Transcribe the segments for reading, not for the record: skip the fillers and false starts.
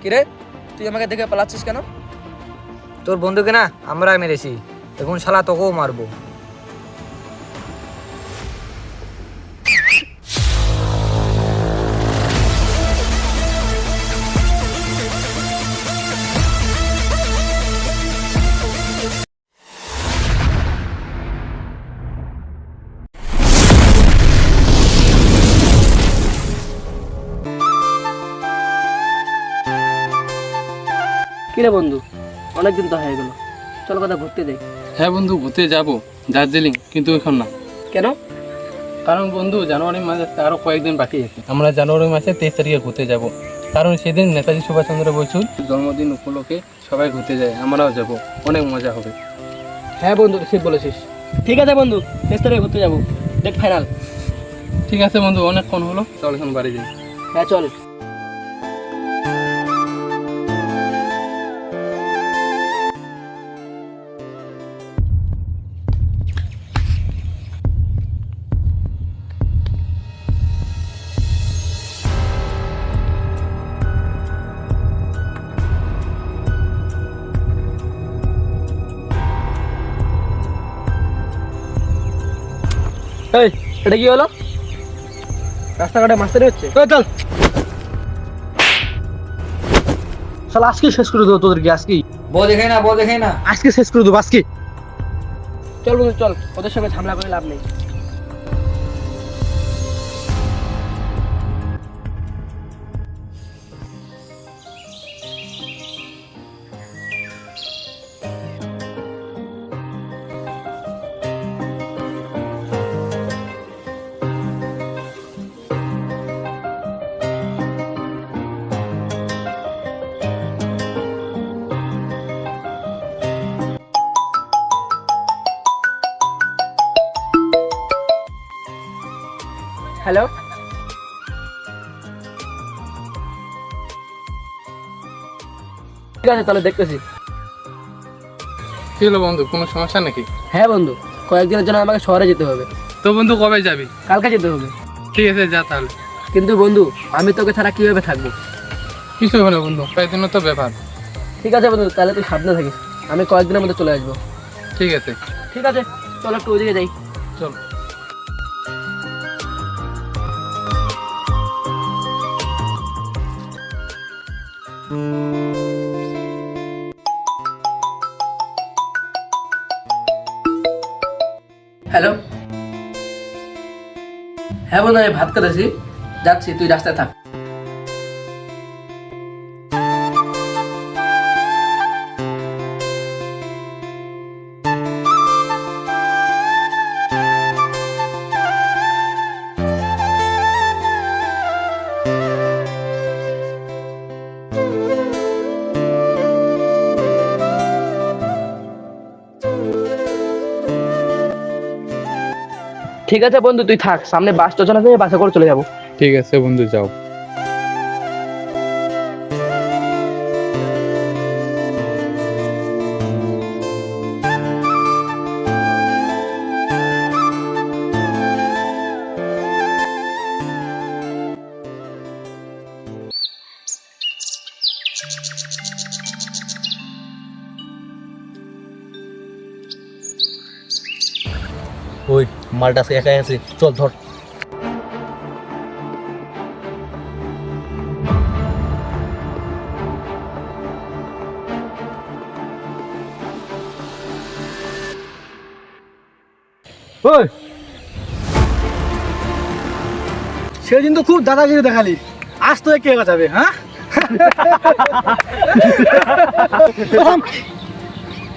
কিরে, তুই আমাকে দেখে পালাচ্ছিস কেন? তোর বন্ধুকে না আমরা মেরেছি, এখন শালা তোকেও মারবো। কিরে বন্ধু, অনেকদিন তো হয়ে গেল, চল কথা ঘুরতে যাই। হ্যাঁ বন্ধু, ঘুরতে যাব দার্জিলিং, কিন্তু এখন না। কেন? কারণ বন্ধু, জানুয়ারি মাস আসতে আরও কয়েকদিন বাকি আছে। আমরা জানুয়ারি মাসে 23 তারিখে ঘুরতে যাব, কারণ সেদিন নেতাজি সুভাষচন্দ্র বসুর জন্মদিন উপলক্ষে সবাই ঘুরতে যায়, আমরাও যাব, অনেক মজা হবে। হ্যাঁ বন্ধু, ঠিক বলেছিস। ঠিক আছে বন্ধু, 23 তারিখে ঘুরতে যাবো, ডেট ফাইনাল। ঠিক আছে বন্ধু, অনেকক্ষণ হলো, চল এখন বাড়ি যাই। হ্যাঁ চল। এই, এটা কি হলো? রাস্তাঘাটে মাস্তানি হচ্ছে? চল শালা, আজকে শেষ করে দেবো তোদেরকে, আজকেই। বউ দেখে না আজকে শেষ করে দেবো, আজকে। চল বন্ধু চল, ওদের সঙ্গে ঝামেলা করে লাভ নেই। হ্যালো, ঠিক আছে তাহলে দেখতেছি। কি হলো বন্ধু, কোনো সমস্যা নাকি? হ্যাঁ বন্ধু, কয়েকদিনের জন্য আমাকে শহরে যেতে হবে। তো বন্ধু, কবে যাবি? কালকে যেতে হবে। ঠিক আছে, যা তাহলে। কিন্তু বন্ধু, আমি তোকে ছাড়া কিভাবে থাকবো? কিছু হবে না বন্ধু, কয়েকদিনের তো ব্যাপার। ঠিক আছে বন্ধু, তাহলে তুই সাবধানে থাকিস, আমি কয়েকদিনের মধ্যে চলে আসবো। ঠিক আছে। ঠিক আছে, চল একটু ওদিকে যাই। চল। হ্যালো, হ্যাঁ বন্ধু, আমি ভাত করেছি, যাচ্ছি, তুই রাস্তায় থাক। ঠিক আছে বন্ধু, তুই থাক, সামনে বাস স্টেশন আছে, বাসে করে চলে যাবো। ঠিক আছে বন্ধু, যাও। ওই মালটা একাই আছে, চল ধর। ওই, সেদিন তো খুব দাদাগিরি দেখালি, আজ তো কে বাঁচাবে? হ্যাঁ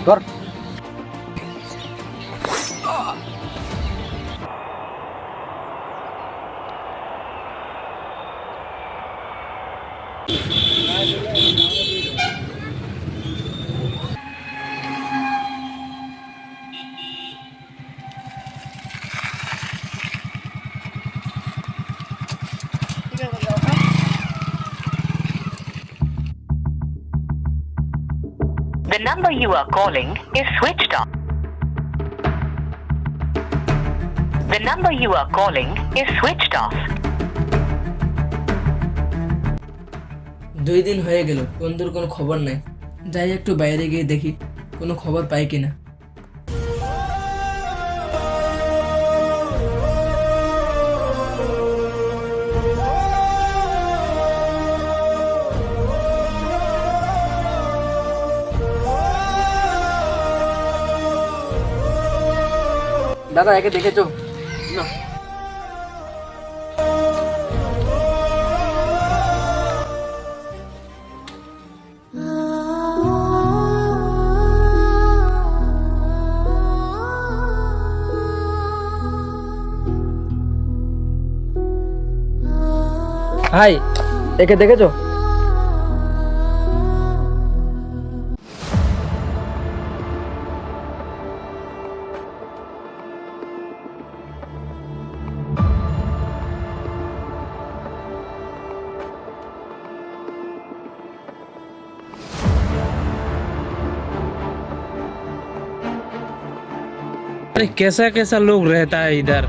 ধর। The number you are calling is switched off. The number you are calling is switched off. 2 দিন হয়ে গেল, বন্ধুর কোনো খবর নাই। যাই একটু বাইরে গিয়ে দেখি কোনো খবর পাই কিনা। দাদা, একে দেখেছো? না। হাই, একে দেখেছো? अरे कैसा कैसा लोग रहता है इधर।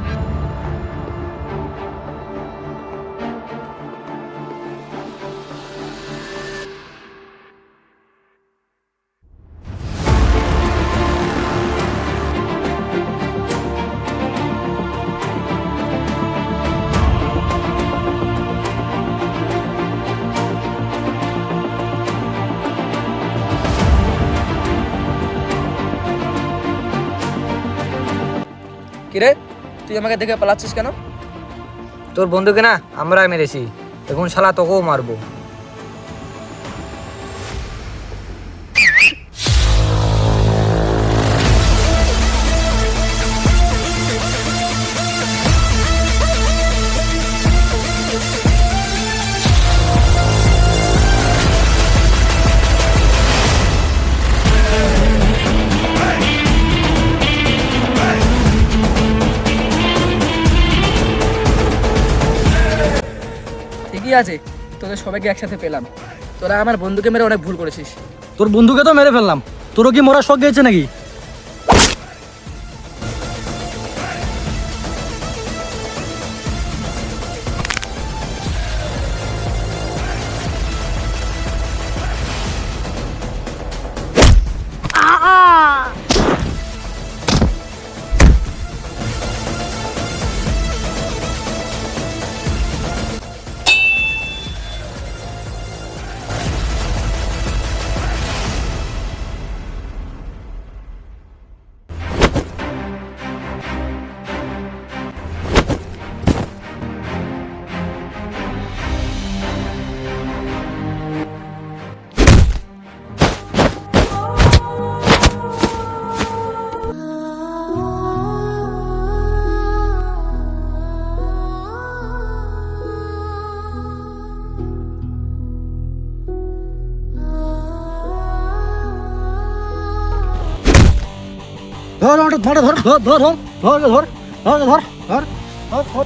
কিরে, তুই আমাকে দেখে পালাচ্ছিস কেন? তোর বন্ধুকে না আমরা মেরেছি, এখন শালা তোকেও মারবো। ঠিকই আছে, তোদের সবাইকে একসাথে পেলাম। তোরা আমার বন্ধুকে মেরে অনেক ভুল করেছিস। তোর বন্ধুকে তো মেরে ফেললাম, তোরও কি মরার শখ গেছে নাকি? ধর ধর ধর ধর ধর ধর ধর ধর ধর ধর ধর ধর ধর